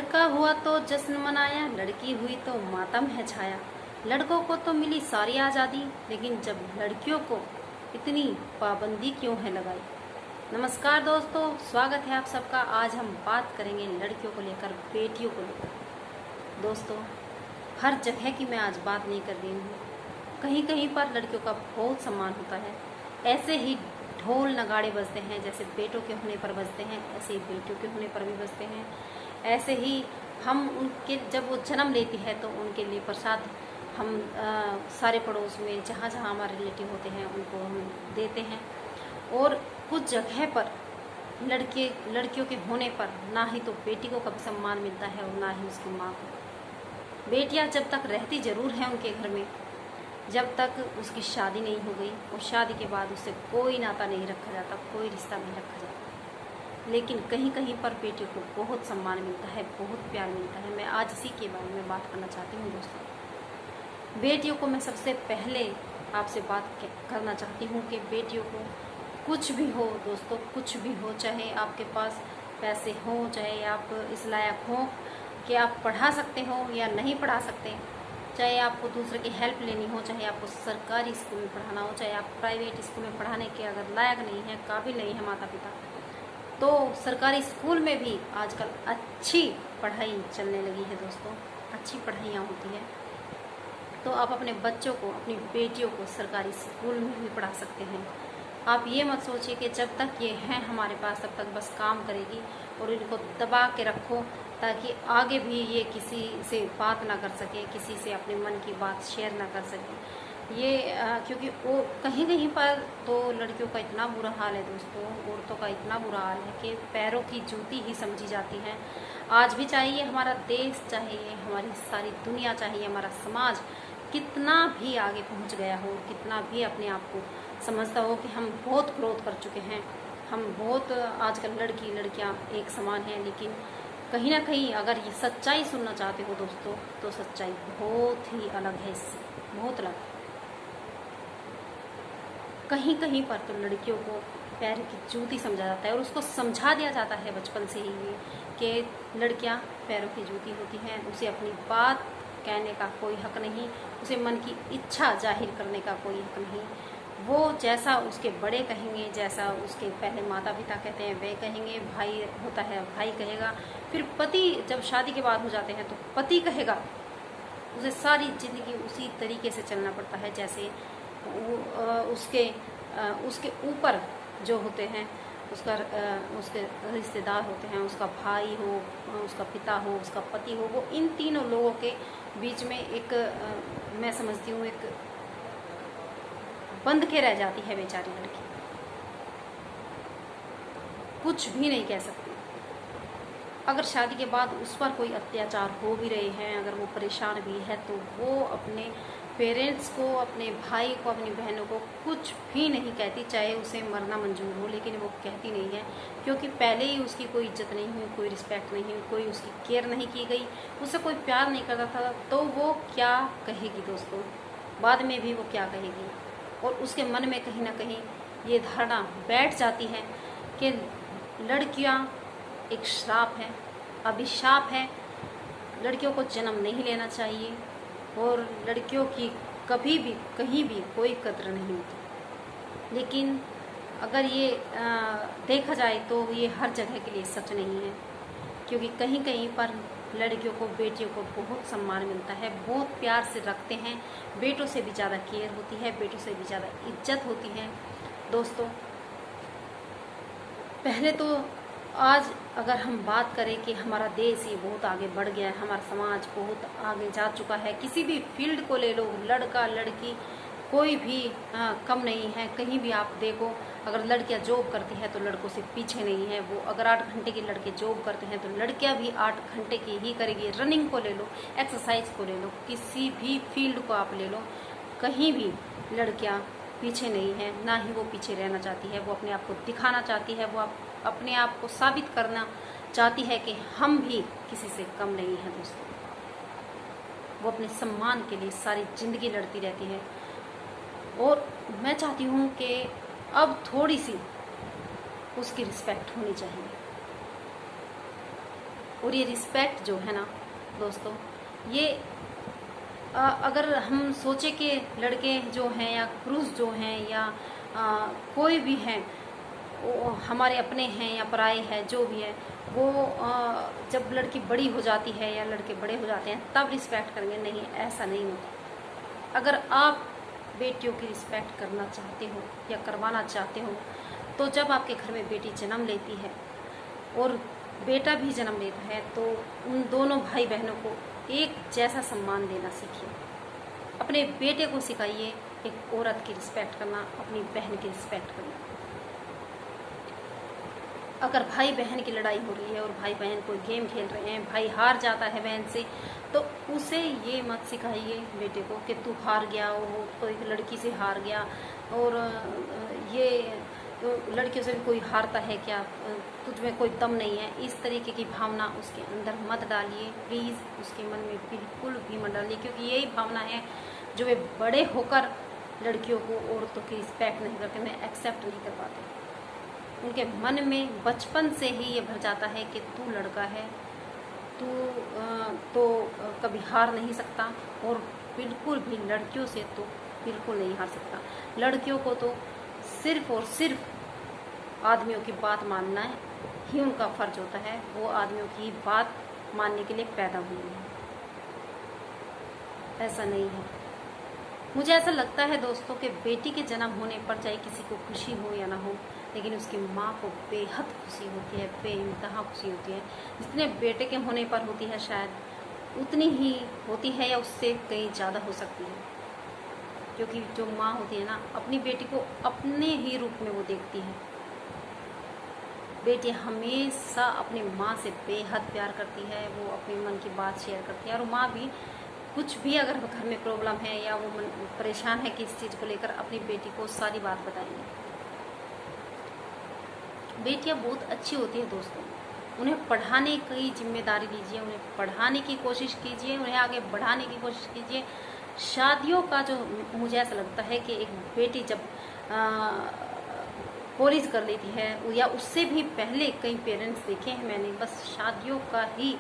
लड़का हुआ तो जश्न मनाया, लड़की हुई तो मातम है छाया। लड़कों को तो मिली सारी आज़ादी, लेकिन जब लड़कियों को इतनी पाबंदी क्यों है लगाई। नमस्कार दोस्तों, स्वागत है आप सबका। आज हम बात करेंगे लड़कियों को लेकर, बेटियों को लेकर। दोस्तों, हर जगह की मैं आज बात नहीं कर रही हूँ। कहीं कहीं पर लड़कियों का बहुत सम्मान होता है। ऐसे ही ढोल नगाड़े बजते हैं, जैसे बेटों के होने पर बजते हैं, ऐसे ही बेटियों के होने पर भी बजते हैं। ऐसे ही हम उनके जब वो जन्म लेती है तो उनके लिए प्रसाद हम सारे पड़ोस में जहाँ जहाँ हमारे रिलेटिव होते हैं उनको हम देते हैं। और कुछ जगह पर लड़कियों के होने पर ना ही तो बेटी को कभी सम्मान मिलता है और ना ही उसकी माँ को। बेटियाँ जब तक रहती ज़रूर हैं उनके घर में, जब तक उसकी शादी नहीं हो गई, और शादी के बाद उससे कोई नाता नहीं रखा जाता, कोई रिश्ता नहीं रखा जाता। लेकिन कहीं कहीं पर बेटियों को बहुत सम्मान मिलता है, बहुत प्यार मिलता है। मैं आज इसी के बारे में बात करना चाहती हूँ दोस्तों। बेटियों को मैं सबसे पहले आपसे बात करना चाहती हूँ कि बेटियों को कुछ भी हो दोस्तों, कुछ भी हो, चाहे आपके पास पैसे हों, चाहे आप इस लायक हों कि आप पढ़ा सकते हो या नहीं पढ़ा सकते, चाहे आपको दूसरे की हेल्प लेनी हो, चाहे आपको सरकारी स्कूल में पढ़ाना हो, चाहे आप प्राइवेट स्कूल में पढ़ाने के अगर लायक नहीं है, काबिल नहीं है माता पिता, तो सरकारी स्कूल में भी आजकल अच्छी पढ़ाई चलने लगी है दोस्तों, अच्छी पढ़ाइयाँ होती हैं। तो आप अपने बच्चों को, अपनी बेटियों को सरकारी स्कूल में भी पढ़ा सकते हैं। आप ये मत सोचिए कि जब तक ये हैं हमारे पास तब तक बस काम करेगी, और इनको दबा के रखो ताकि आगे भी ये किसी से बात ना कर सके, किसी से अपने मन की बात शेयर ना कर सके। ये क्योंकि वो कहीं कहीं पर तो लड़कियों का इतना बुरा हाल है दोस्तों, औरतों का इतना बुरा हाल है कि पैरों की जूती ही समझी जाती है। आज भी चाहिए हमारा देश, चाहिए हमारी सारी दुनिया, चाहिए हमारा समाज कितना भी आगे पहुंच गया हो, कितना भी अपने आप को समझता हो कि हम बहुत ग्रोथ कर चुके हैं, हम बहुत आजकल लड़कियां एक समान हैं, लेकिन कहीं ना कहीं अगर ये सच्चाई सुनना चाहते हो दोस्तों, तो सच्चाई बहुत ही अलग है, इससे बहुत अलग। कहीं कहीं पर तो लड़कियों को पैर की जूती समझा जाता है, और उसको समझा दिया जाता है बचपन से ही ये कि लड़कियां पैरों की जूती होती हैं, उसे अपनी बात कहने का कोई हक नहीं, उसे मन की इच्छा जाहिर करने का कोई हक नहीं। वो जैसा उसके बड़े कहेंगे, जैसा उसके पहले माता पिता कहते हैं वे कहेंगे, भाई होता है भाई कहेगा, फिर पति जब शादी के बाद हो जाते हैं तो पति कहेगा। उसे सारी ज़िंदगी उसी तरीके से चलना पड़ता है जैसे उसके ऊपर जो होते हैं, उसके रिश्तेदार होते हैं, उसका भाई हो, उसका पिता हो, उसका पति हो, वो इन तीनों लोगों के बीच में एक मैं समझती हूँ एक बंध के रह जाती है बेचारी लड़की, कुछ भी नहीं कह सकती। अगर शादी के बाद उस पर कोई अत्याचार हो भी रहे हैं, अगर वो परेशान भी है, तो वो अपने पेरेंट्स को, अपने भाई को, अपनी बहनों को कुछ भी नहीं कहती, चाहे उसे मरना मंजूर हो, लेकिन वो कहती नहीं है, क्योंकि पहले ही उसकी कोई इज्जत नहीं हुई, कोई रिस्पेक्ट नहीं हुई, कोई उसकी केयर नहीं की गई, उससे कोई प्यार नहीं करता था, तो वो क्या कहेगी दोस्तों, बाद में भी वो क्या कहेगी। और उसके मन में कहीं ना कहीं ये धारणा बैठ जाती है कि लड़कियां एक श्राप है, अभिशाप है, लड़कियों को जन्म नहीं लेना चाहिए, और लड़कियों की कभी भी कहीं भी कोई कद्र नहीं होती। लेकिन अगर ये देखा जाए तो ये हर जगह के लिए सच नहीं है, क्योंकि कहीं कहीं पर लड़कियों को, बेटियों को बहुत सम्मान मिलता है, बहुत प्यार से रखते हैं, बेटों से भी ज़्यादा केयर होती है, बेटों से भी ज़्यादा इज्जत होती है दोस्तों। पहले तो आज अगर हम बात करें कि हमारा देश ये बहुत आगे बढ़ गया है, हमारा समाज बहुत आगे जा चुका है, किसी भी फील्ड को ले लो, लड़का लड़की कोई भी कम नहीं है। कहीं भी आप देखो, अगर लड़कियां जॉब करती हैं तो लड़कों से पीछे नहीं है वो। अगर 8 घंटे के लड़के जॉब करते हैं तो लड़कियां भी 8 घंटे की ही करेगी। रनिंग को ले लो, एक्सरसाइज को ले लो, किसी भी फील्ड को आप ले लो, कहीं भी लड़कियां पीछे नहीं है, ना ही वो पीछे रहना चाहती है। वो अपने आप को दिखाना चाहती है, वो अपने आप को साबित करना चाहती है कि हम भी किसी से कम नहीं हैं दोस्तों। वो अपने सम्मान के लिए सारी ज़िंदगी लड़ती रहती है, और मैं चाहती हूँ कि अब थोड़ी सी उसकी रिस्पेक्ट होनी चाहिए। और ये रिस्पेक्ट जो है ना दोस्तों, ये अगर हम सोचे कि लड़के जो हैं या पुरुष जो हैं या कोई भी हैं, वो हमारे अपने हैं या पराये हैं, जो भी है वो जब लड़की बड़ी हो जाती है या लड़के बड़े हो जाते हैं तब रिस्पेक्ट करेंगे, नहीं, ऐसा नहीं होता। अगर आप बेटियों की रिस्पेक्ट करना चाहते हो या करवाना चाहते हो तो जब आपके घर में बेटी जन्म लेती है और बेटा भी जन्म लेता है तो उन दोनों भाई बहनों को एक जैसा सम्मान देना सीखिए। अपने बेटे को सिखाइए एक औरत की रिस्पेक्ट करना, अपनी बहन की रिस्पेक्ट करना। अगर भाई बहन की लड़ाई हो रही है और भाई बहन कोई गेम खेल रहे हैं, भाई हार जाता है बहन से, तो उसे ये मत सिखाइए बेटे को कि तू हार गया, वो कोई लड़की से हार गया और ये तो लड़कियों से भी कोई हारता है क्या, तुझ में कोई दम नहीं है। इस तरीके की भावना उसके अंदर मत डालिए प्लीज़, उसके मन में बिल्कुल भी मत डालिए, क्योंकि यही भावना है जो वे बड़े होकर लड़कियों को, औरतों की रिस्पेक्ट नहीं करते, उन्हें एक्सेप्ट नहीं कर पाते। उनके मन में बचपन से ही ये भर जाता है कि तू लड़का है, तू तो कभी हार नहीं सकता, और बिल्कुल भी लड़कियों से तो बिल्कुल नहीं हार सकता। लड़कियों को तो सिर्फ और सिर्फ आदमियों की बात मानना ही उनका फर्ज होता है, वो आदमियों की बात मानने के लिए पैदा हुई है, ऐसा नहीं है। मुझे ऐसा लगता है दोस्तों कि बेटी के जन्म होने पर चाहे किसी को खुशी हो या ना हो, लेकिन उसकी माँ को बेहद खुशी होती है, बेइंतहा खुशी होती है। जितने बेटे के होने पर होती है शायद उतनी ही होती है या उससे कहीं ज़्यादा हो सकती है, क्योंकि जो माँ होती है ना, अपनी बेटी को अपने ही रूप में वो देखती है। बेटी हमेशा अपनी माँ से बेहद प्यार करती है, वो अपने मन की बात शेयर करती है, और माँ भी कुछ भी अगर घर में प्रॉब्लम है या वो परेशान है किस चीज़ को लेकर, अपनी बेटी को सारी बात बताएंगे। बेटियां बहुत अच्छी होती है दोस्तों, उन्हें पढ़ाने की जिम्मेदारी लीजिए, उन्हें पढ़ाने की कोशिश कीजिए, उन्हें आगे बढ़ाने की कोशिश कीजिए। शादियों का जो मुझे ऐसा लगता है कि एक बेटी जब कॉलेज कर लेती है या उससे भी पहले कई पेरेंट्स देखे हैं मैंने, बस शादियों का ही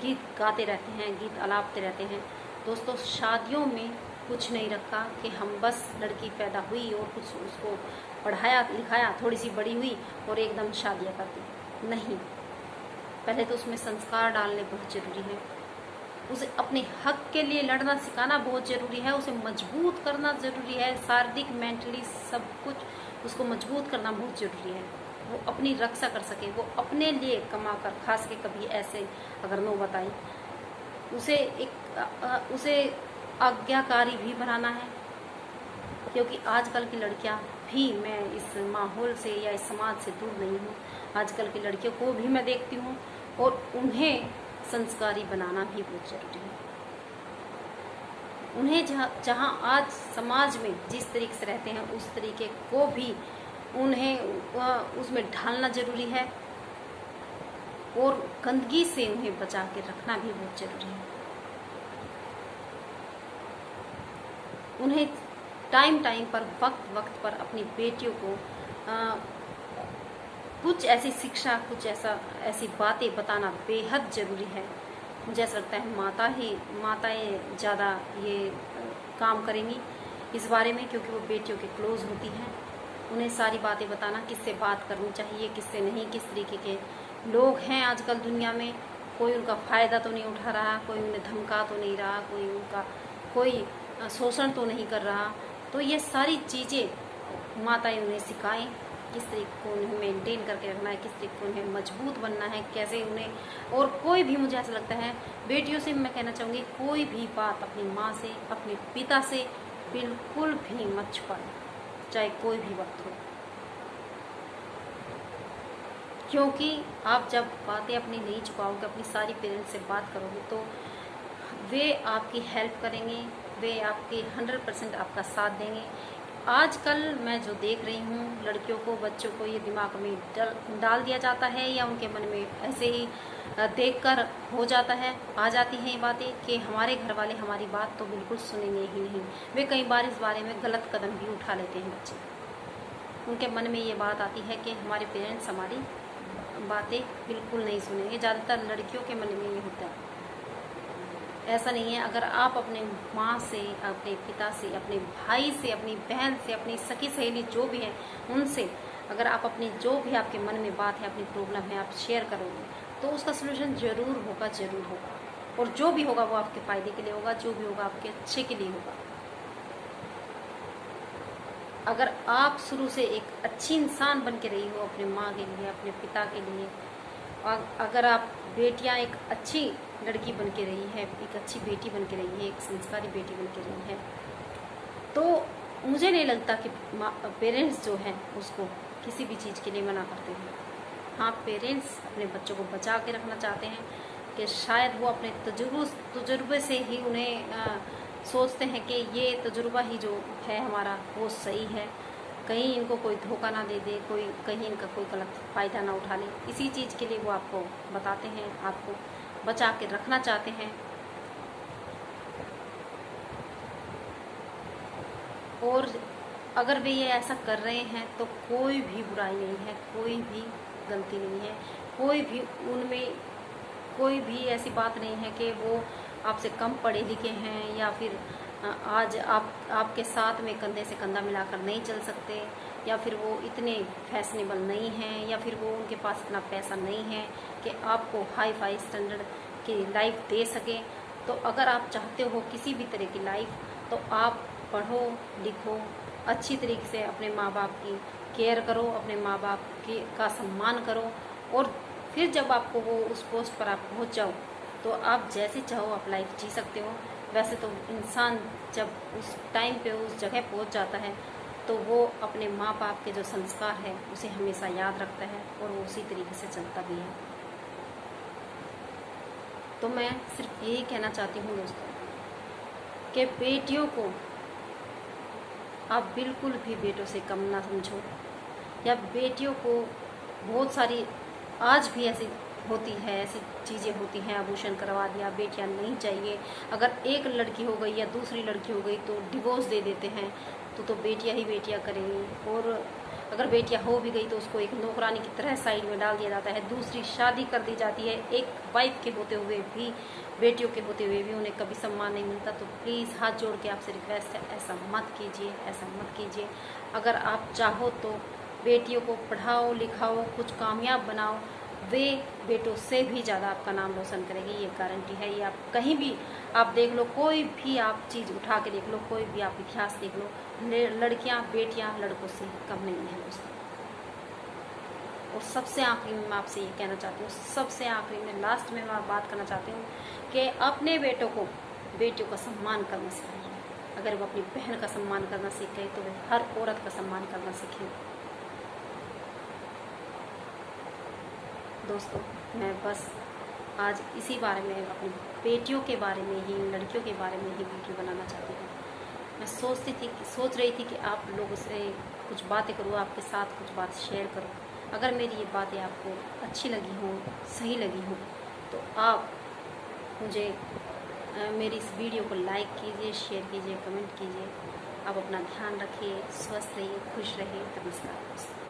गीत गाते रहते हैं, गीत अलापते रहते हैं। दोस्तों, शादियों में कुछ नहीं रखा कि हम बस लड़की पैदा हुई और कुछ उसको पढ़ाया लिखाया, थोड़ी सी बड़ी हुई और एकदम शादियाँ कर दी, नहीं। पहले तो उसमें संस्कार डालने बहुत ज़रूरी है, उसे अपने हक के लिए लड़ना सिखाना बहुत ज़रूरी है, उसे मजबूत करना ज़रूरी है, शारीरिक मेंटली सब कुछ उसको मजबूत करना बहुत ज़रूरी है। वो अपनी रक्षा कर सके, वो अपने लिए कमा कर खा सके। कभी ऐसे अगर नौबत आई, उसे आज्ञाकारी भी बनाना है, क्योंकि आजकल की लड़कियां भी, मैं इस माहौल से या इस समाज से दूर नहीं हूँ, आजकल की लड़कियों को भी मैं देखती हूँ और उन्हें संस्कारी बनाना भी बहुत जरूरी है। उन्हें जहाँ आज समाज में जिस तरीके से रहते हैं उस तरीके को भी उन्हें उसमें ढालना जरूरी है, और गंदगी से उन्हें बचा के रखना भी बहुत जरूरी है। उन्हें टाइम टाइम पर, वक्त वक्त पर अपनी बेटियों को कुछ ऐसी शिक्षा, कुछ ऐसी बातें बताना बेहद ज़रूरी है। मुझे ऐसा लगता है माताएं ज़्यादा ये काम करेंगी इस बारे में, क्योंकि वो बेटियों के क्लोज होती हैं। उन्हें सारी बातें बताना, किससे बात करनी चाहिए, किससे नहीं, किस तरीके के लोग हैं आजकल दुनिया में, कोई उनका फ़ायदा तो नहीं उठा रहा, कोई उन्हें धमका तो नहीं रहा, कोई शोषण तो नहीं कर रहा। तो ये सारी चीज़ें माताएं उन्हें सिखाएं, किस तरीके को उन्हें मेंटेन करके रखना है, किस तरीके को उन्हें मजबूत बनना है, कैसे उन्हें। और कोई भी, मुझे ऐसा लगता है बेटियों से मैं कहना चाहूँगी, कोई भी बात अपनी माँ से, अपने पिता से बिल्कुल भी मत छुपाएं, चाहे कोई भी बात हो, क्योंकि आप जब बातें अपनी नहीं छुपाओगे, अपनी सारी पेरेंट्स से बात करोगे, तो वे आपकी हेल्प करेंगे, वे आपके 100% आपका साथ देंगे। आजकल मैं जो देख रही हूँ, लड़कियों को, बच्चों को ये दिमाग में डाल दिया जाता है, या उनके मन में ऐसे ही देखकर हो जाता है, आ जाती हैं ये बातें कि हमारे घर वाले हमारी बात तो बिल्कुल सुनेंगे ही नहीं। वे कई बार इस बारे में गलत कदम भी उठा लेते हैं बच्चे। उनके मन में ये बात आती है कि हमारे पेरेंट्स हमारी बातें बिल्कुल नहीं सुनेंगे। ज़्यादातर लड़कियों के मन में ये होता है। ऐसा नहीं है। अगर आप अपने माँ से, अपने पिता से, अपने भाई से, अपनी बहन से, अपनी सखी सहेली जो भी है उनसे अगर आप अपनी जो भी आपके मन में बात है, अपनी प्रॉब्लम है, आप शेयर करोगे तो उसका सलूशन ज़रूर होगा, ज़रूर होगा। और जो भी होगा वो आपके फ़ायदे के लिए होगा, जो भी होगा आपके अच्छे के लिए होगा। अगर आप शुरू से एक अच्छी इंसान बन के रही हो अपने माँ के लिए, अपने पिता के लिए, और अगर आप बेटियां एक अच्छी लड़की बन के रही है, एक अच्छी बेटी बन के रही है, एक संस्कारी बेटी बन के रही है, तो मुझे नहीं लगता कि पेरेंट्स जो हैं उसको किसी भी चीज़ के लिए मना करते हैं। हाँ, पेरेंट्स अपने बच्चों को बचा के रखना चाहते हैं कि शायद वो अपने तजुर्बे से ही उन्हें सोचते हैं कि ये तजुर्बा ही जो है हमारा वो सही है, कहीं इनको कोई धोखा ना दे दे, कोई कहीं इनका कोई गलत फ़ायदा ना उठा ले। इसी चीज़ के लिए वो आपको बताते हैं, आपको बचा के रखना चाहते हैं। और अगर वे ये ऐसा कर रहे हैं तो कोई भी बुराई नहीं है, कोई भी गलती नहीं है, कोई भी उनमें कोई भी ऐसी बात नहीं है कि वो आपसे कम पढ़े लिखे हैं, या फिर आज आपके साथ में कंधे से कंधा मिलाकर नहीं चल सकते, या फिर वो इतने फैशनेबल नहीं हैं, या फिर वो उनके पास इतना पैसा नहीं है कि आपको हाई फाई स्टैंडर्ड की लाइफ दे सकें। तो अगर आप चाहते हो किसी भी तरह की लाइफ, तो आप पढ़ो लिखो, अच्छी तरीके से अपने माँ बाप की केयर करो, अपने माँ बाप का सम्मान करो, और फिर जब आपको वो उस पोस्ट पर आप पहुँच जाओ तो आप जैसे चाहो आप लाइफ जी सकते हो। वैसे तो इंसान जब उस टाइम पे उस जगह पहुँच जाता है तो वो अपने माँ बाप के जो संस्कार है उसे हमेशा याद रखता है और वो उसी तरीके से चलता भी है। तो मैं सिर्फ यही कहना चाहती हूँ दोस्तों कि बेटियों को आप बिल्कुल भी बेटों से कम ना समझो, या बेटियों को बहुत सारी आज भी ऐसी होती है, ऐसी चीज़ें होती हैं, आभूषण करवा दिया, बेटियां नहीं चाहिए। अगर एक लड़की हो गई या दूसरी लड़की हो गई तो डिवोर्स दे देते हैं, तो बेटियां ही बेटियां करेंगी। और अगर बेटियां हो भी गई तो उसको एक नौकरानी की तरह साइड में डाल दिया जाता है, दूसरी शादी कर दी जाती है। एक वाइफ के होते हुए भी, बेटियों के होते हुए भी उन्हें कभी सम्मान नहीं मिलता। तो प्लीज़ हाथ जोड़ के आपसे रिक्वेस्ट है, ऐसा मत कीजिए, ऐसा मत कीजिए। अगर आप चाहो तो बेटियों को पढ़ाओ लिखाओ, कुछ कामयाब बनाओ, वे बेटों से भी ज़्यादा आपका नाम रोशन करेगी, ये गारंटी है। ये आप कहीं भी आप देख लो, कोई भी आप चीज़ उठा के देख लो, कोई भी आप इतिहास देख लो, लड़कियां बेटियां लड़कों से कम नहीं है दोस्तों। और सबसे आखिरी में मैं आपसे ये कहना चाहती हूँ, सबसे आखिरी में लास्ट में मैं बात करना चाहती हूँ कि अपने बेटों को बेटियों का सम्मान करना सिखाइए। अगर वो अपनी बहन का सम्मान करना सीखे तो वे हर औरत का सम्मान करना सीखें। दोस्तों, मैं बस आज इसी बारे में, अपनी बेटियों के बारे में ही, लड़कियों के बारे में ही वीडियो बनाना चाहती हूँ। मैं सोच रही थी कि आप लोगों से कुछ बातें करूँ, आपके साथ कुछ बात शेयर करूँ। अगर मेरी ये बातें आपको अच्छी लगी हों, सही लगी हों, तो आप मुझे मेरी इस वीडियो को लाइक कीजिए, शेयर कीजिए, कमेंट कीजिए। आप अपना ध्यान रखिए, स्वस्थ रहिए, खुश रहिए। नमस्कार दोस्तों।